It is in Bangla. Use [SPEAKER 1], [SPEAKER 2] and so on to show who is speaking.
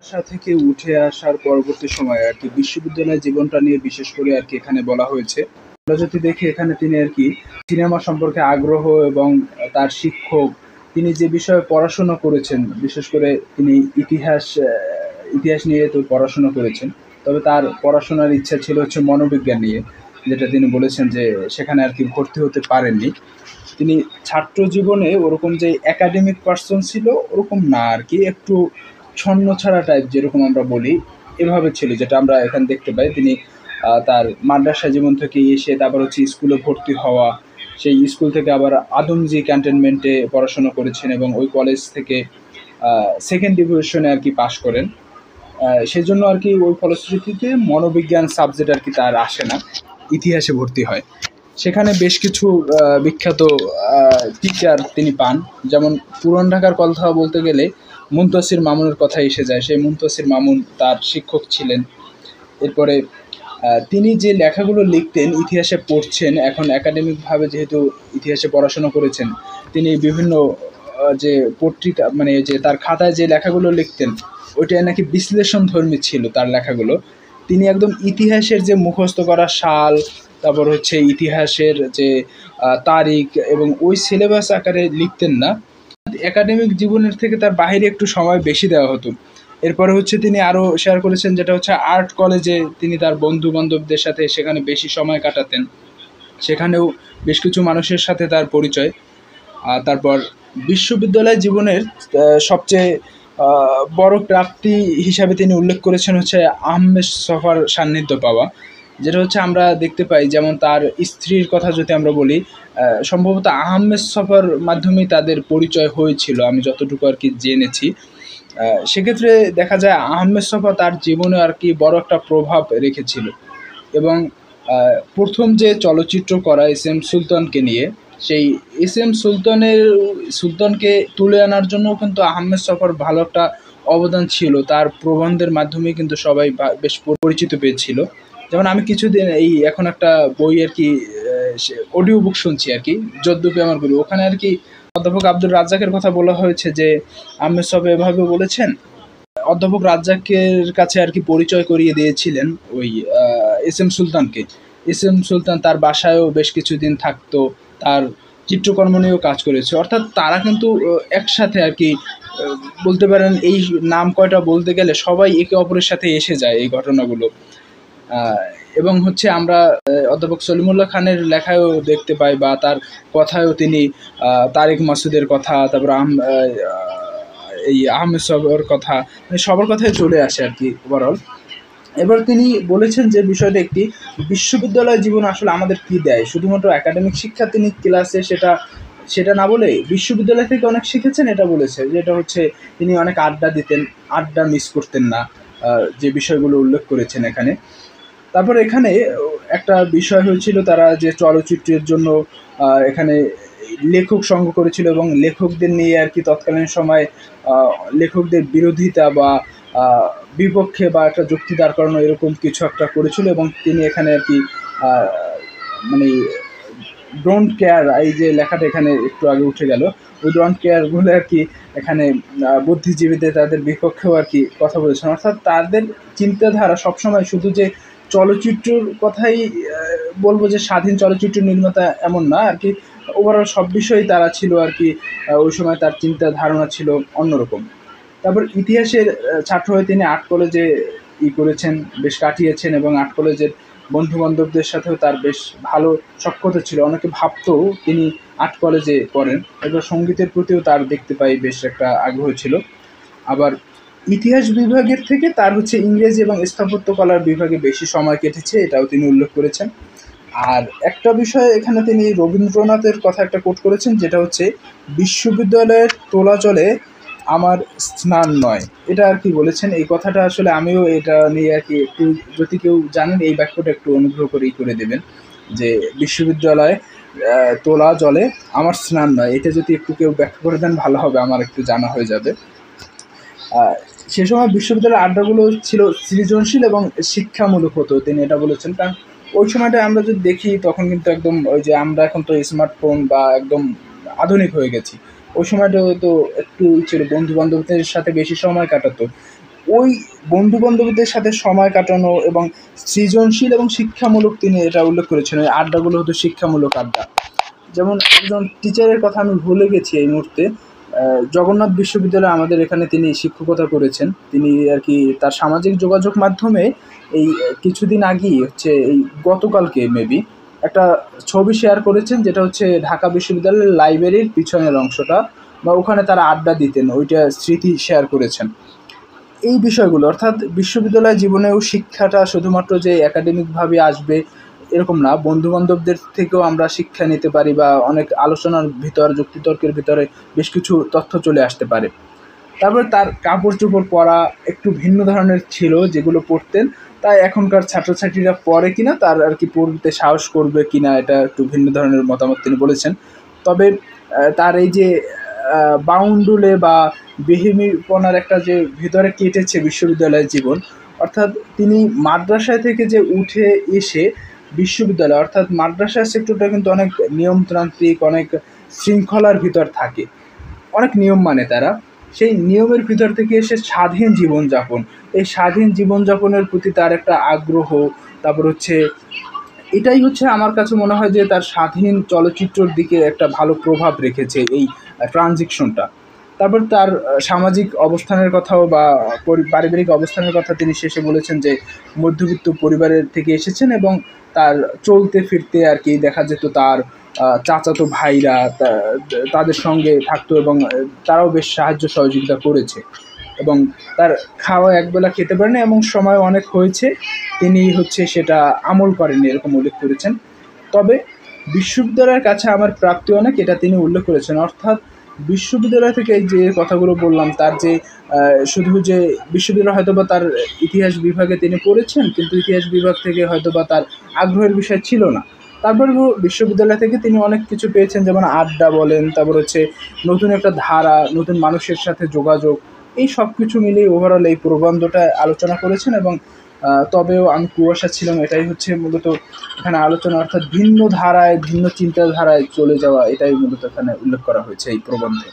[SPEAKER 1] বাসা থেকে উঠে আসার পরবর্তী সময়ে আরকি বিশ্ববিদ্যালয় জীবনটা নিয়ে বিশেষ করে আরকি এখানে বলা হয়েছে। আমরা যদি দেখি এখানে তিনি আরকি সিনেমা সম্পর্কে আগ্রহ এবং তার শিক্ষক, তিনি যে বিষয়ে পড়াশোনা করেছেন, বিশেষ করে তিনি ইতিহাস নিয়ে তো পড়াশোনা করেছেন। তবে তার পড়াশোনার ইচ্ছা ছিল হচ্ছে মনোবিজ্ঞান নিয়ে, যেটা তিনি বলেছেন যে সেখানে আরকি ভর্তি হতে পারেননি। তিনি ছাত্র জীবনে ওরকম যে একাডেমিক পার্সন ছিল ওরকম না আরকি। একটু ছন্নছাড়া টাইপ যেরকম আমরা বলি, এভাবে ছিল যেটা আমরা এখানে দেখতে পাই। তিনি তার মাদ্রাসা জীবন থেকে এসে তারপর হচ্ছে স্কুলে ভর্তি হওয়া। সেই স্কুল থেকে আবার আদমজী ক্যান্টনমেন্টে পড়াশোনা করেছেন এবং ওই কলেজ থেকে সেকেন্ড ডিভিশনে আরকি পাস করেন। সেজন্য আরকি ওই ফলশ্রুতিতে মনোবিজ্ঞান সাবজেক্ট আরকি তার আসে না। ইতিহাসে ভর্তি হয়। সেখানে বেশ কিছু বিখ্যাত টিচার তিনি পান। যেমন পুরান ঢাকার কথা বলতে গেলে মুনতাসির মামুনের কথা এসে যায়। সেই মুনতাসির মামুন তার শিক্ষক ছিলেন। এরপরে তিনি যে লেখাগুলো লিখতেন, ইতিহাসে পড়ছেন, এখন একাডেমিকভাবে যেহেতু ইতিহাসে পড়াশোনা করেছেন, তিনি বিভিন্ন যে পত্রিকা মানে যে তার খাতায় যে লেখাগুলো লিখতেন, ওইটায় নাকি বিশ্লেষণধর্মী ছিল তার লেখাগুলো। তিনি একদম ইতিহাসের যে মুখস্থ করা সাল, তারপর হচ্ছে ইতিহাসের যে তারিখ এবং ওই সিলেবাস আকারে লিখতেন না। একাডেমিক জীবনের থেকে তার বাহিরে একটু সময় বেশি দেওয়া হতো। এরপরে হচ্ছে তিনি আরও শেয়ার করেছেন যেটা হচ্ছে আর্ট কলেজে তিনি তার বন্ধু-বান্ধবদের সাথে সেখানে বেশি সময় কাটাতেন। সেখানেও বেশ কিছু মানুষের সাথে তার পরিচয়। তারপর বিশ্ববিদ্যালয় জীবনের সবচেয়ে বড় প্রাপ্তি হিসাবে তিনি উল্লেখ করেছেন হচ্ছে আহমেদ ছফার সান্নিধ্য পাওয়া। যেটা হচ্ছে আমরা দেখতে পাই, যেমন তার স্ত্রীর কথা যদি আমরা বলি, সম্ভবত আহমেদ ছফার মাধ্যমেই তাদের পরিচয় হয়েছিল আমি যতটুকু আর কি জেনেছি। সেক্ষেত্রে দেখা যায় আহমেদ ছফা তার জীবনে আর কি বড় একটা প্রভাব রেখেছিল এবং প্রথম যে চলচ্চিত্র করা এস এম সুলতানকে নিয়ে, সেই এস এম সুলতানকে তুলে আনার জন্য কিন্তু আহমেদ ছফার ভালো একটা অবদান ছিল। তার প্রবন্ধের মাধ্যমে কিন্তু সবাই বেশ পরিচিত পেয়েছিল। যেমন আমি কিছুদিন এখন একটা বই আর কি অডিও বুক শুনছি আর কি, যদ্যপি আমার গুরু, ওখানে আর কি অধ্যাপক আব্দুর রাজ্জাকের কথা বলা হয়েছে যে আহমেদ ছফা এভাবে বলেছেন। অধ্যাপক রাজ্জাকের কাছে আর কি পরিচয় করিয়ে দিয়েছিলেন ওই এস এম সুলতানকে। এস এম সুলতান তার বাসায়ও বেশ কিছুদিন থাকতো, তার চিত্রকর্ম নিয়েও কাজ করেছে। অর্থাৎ তারা কিন্তু একসাথে আর কি বলতে পারেন, এই নাম কয়টা বলতে গেলে সবাই একে অপরের সাথে এসে যায় এই ঘটনাগুলো। এবং হচ্ছে আমরা অধ্যাপক সলিমুল্লাহ খানের লেখায়ও দেখতে পাই বা তার কথায়ও তিনি তারেক মাসুদের কথা, তারপর এই আহমেদ ছফার কথা, মানে সবার কথাই চলে আসে আর কি ওভারঅল। এবার তিনি বলেছেন যে বিষয়টা একটি বিশ্ববিদ্যালয় জীবন আসলে আমাদের কী দেয়, শুধুমাত্র একাডেমিক শিক্ষা তিনি ক্লাসে সেটা না বলে বিশ্ববিদ্যালয় থেকে অনেক শিখেছেন এটা বলেছে। যেটা হচ্ছে তিনি অনেক আড্ডা দিতেন, আড্ডা মিস করতেন না, যে বিষয়গুলো উল্লেখ করেছেন এখানে। তারপর এখানে একটা বিষয় হয়েছিল, তারা যে চলচ্চিত্রের জন্য এখানে লেখক সংঘ করেছিল এবং লেখকদের নিয়ে আর কি তৎকালীন সময় লেখকদের বিরোধিতা বা বিপক্ষে বা একটা যুক্তি দাঁড় করানো এরকম কিছু একটা করেছিল এবং তিনি এখানে আর কি মানে ডোন্ট কেয়ার, এই যে লেখাটা এখানে একটু আগে উঠে গেল, ওই ডোন্ট কেয়ারগুলো আর কি এখানে বুদ্ধিজীবীদের তাদের বিপক্ষেও আর কি কথা বলেছেন। অর্থাৎ তাদের চিন্তাধারা সবসময় শুধু যে চলচ্চিত্রের কথাই বলবো যে স্বাধীন চলচ্চিত্র নির্মাতা এমন না আর কি, ওভারঅল সব বিষয়েই তারা ছিল আর কি। ওই সময় তার চিন্তা ধারণা ছিল অন্যরকম। তারপর ইতিহাসের ছাত্র হয়ে তিনি আর্ট কলেজে করেছেন, বেশ কাটিয়েছেন এবং আর্ট কলেজের বন্ধুবান্ধবদের সাথেও তার বেশ ভালো সখ্যতা ছিল। অনেকে ভাবতো তিনি আর্ট কলেজে পড়েন। এবার সঙ্গীতের প্রতিও তার দেখতে পাই বেশ একটা আগ্রহ ছিল। আবার ইতিহাস বিভাগের থেকে তার হচ্ছে ইংরেজি এবং স্থাপত্যকলার বিভাগে বেশি সময় কেটেছে, এটাও তিনি উল্লেখ করেছেন। আর একটা বিষয় এখানে তিনি রবীন্দ্রনাথের কথা একটা কোট করেছেন, যেটা হচ্ছে বিশ্ববিদ্যালয়ের তোলা জলে আমার স্নান নয়, এটা আর কি বলেছেন। এই কথাটা আসলে আমিও এটা নিয়ে আর কি একটু, যদি কেউ জানেন এই বাক্যটা একটু অনুগ্রহ করেই করে দেবেন যে বিশ্ববিদ্যালয়ে তোলা জলে আমার স্নান নয়, এটা যদি একটু কেউ ব্যাখ্যা করে দেন ভালো হবে, আমার একটু জানা হয়ে যাবে। সে সময় বিশ্ববিদ্যালয়ের আড্ডাগুলো ছিল সৃজনশীল এবং শিক্ষামূলক হতো, তিনি এটা বলেছেন। কারণ ওই সময়টা আমরা যদি দেখি তখন কিন্তু একদম ওই যে আমরা এখন তো স্মার্টফোন বা একদম আধুনিক হয়ে গেছি, ওই সময়টা তো একটু ছিল বন্ধু বান্ধবদের সাথে বেশি সময় কাটাতো। ওই বন্ধু বান্ধবদের সাথে সময় কাটানো এবং সৃজনশীল এবং শিক্ষামূলক তিনি এটা উল্লেখ করেছেন। ওই আড্ডাগুলো হতো শিক্ষামূলক আড্ডা। যেমন একজন টিচারের কথা আমি ভুলে গেছি এই মুহূর্তে, জগন্নাথ বিশ্ববিদ্যালয়ে আমাদের এখানে তিনি শিক্ষকতা করেছেন। তিনি আর কি তার সামাজিক যোগাযোগ মাধ্যমে এই কিছুদিন আগেই হচ্ছে এই গতকালকে মেবি একটা ছবি শেয়ার করেছেন, যেটা হচ্ছে ঢাকা বিশ্ববিদ্যালয়ের লাইব্রেরির পিছনের অংশটা, বা ওখানে তারা আড্ডা দিতেন, ওইটা স্মৃতি শেয়ার করেছেন। এই বিষয়গুলো অর্থাৎ বিশ্ববিদ্যালয় জীবনেও শিক্ষাটা শুধুমাত্র যে একাডেমিকভাবে আসবে এরকম না, বন্ধুবান্ধবদের থেকেও আমরা শিক্ষা নিতে পারি, বা অনেক আলোচনার ভিতর যুক্তিতর্কের ভিতরে বেশ কিছু তথ্য চলে আসতে পারে। তারপরে তার কাপড় চোপড় পরা একটু ভিন্ন ধরনের ছিল, যেগুলো পরতেন তাই এখনকার ছাত্রছাত্রীরা পরে কিনা, তার আর কি পড়তে সাহস করবে কিনা, এটা একটু ভিন্ন ধরনের মতামত তিনি বলেছেন। তবে তার এই যে বাউন্ডুলে বা বেহিমিপনার একটা যে ভিতরে কেটেছে বিশ্ববিদ্যালয়ের জীবন, অর্থাৎ তিনি মাদ্রাসায় থেকে যে উঠে এসে বিশ্ববিদ্যালয়, অর্থাৎ মাদ্রাসা সেক্টরটা কিন্তু অনেক নিয়মতান্ত্রিক, অনেক শৃঙ্খলার ভিতর থাকে, অনেক নিয়ম মানে তারা। সেই নিয়মের ভিতর থেকে এসে স্বাধীন জীবনযাপন, এই স্বাধীন জীবনযাপনের প্রতি তার একটা আগ্রহ, তারপর হচ্ছে এটাই হচ্ছে আমার কাছে মনে হয় যে তার স্বাধীন চলচ্চিত্রর দিকে একটা ভালো প্রভাব রেখেছে এই ট্রানজিকশনটা। তারপর তার সামাজিক অবস্থানের কথাও বা পারিবারিক অবস্থানের কথা তিনি শেষে বলেছেন যে মধ্যবিত্ত পরিবারের থেকে এসেছেন, এবং তার চলতে ফিরতে আর কি দেখা যেত তার চাচাতো ভাইরা তাদের সঙ্গে থাকতো, এবং তারাও বেশ সাহায্য সহযোগিতা করেছে, এবং তার খাওয়া একবেলা খেতে পারেন এবং সময় অনেক হয়েছে তিনি হচ্ছে সেটা আমল করেননি, এরকম উল্লেখ করেছেন। তবে বিশ্ববিদ্যালয়ের কাছে আমার প্রাপ্তি অনেক, এটা তিনি উল্লেখ করেছেন। অর্থাৎ বিশ্ববিদ্যালয় থেকে যে কথাগুলো বললাম, তার যে শুধু যে বিশ্ববিদ্যালয় হয়তোবা তার ইতিহাস বিভাগে তিনি পড়েছেন, কিন্তু ইতিহাস বিভাগ থেকে হয়তোবা তার আগ্রহের বিষয় ছিল না। তারপর বিশ্ববিদ্যালয় থেকে তিনি অনেক কিছু পেয়েছেন, যেমন আড্ডা বলেন, তারপর হচ্ছে নতুন একটা ধারা, নতুন মানুষের সাথে যোগাযোগ, এই সব কিছু মিলিয়ে ওভারঅল এই প্রবন্ধটা আলোচনা করেছেন। এবং তবেও আমি কুয়াশা ছিলাম, এটাই হচ্ছে মূলত এখানে আলোচনা, অর্থাৎ ভিন্ন ধারায় ভিন্ন চিন্তাধারায় চলে যাওয়া, এটাই মূলত এখানে উল্লেখ করা হয়েছে এই প্রবন্ধে।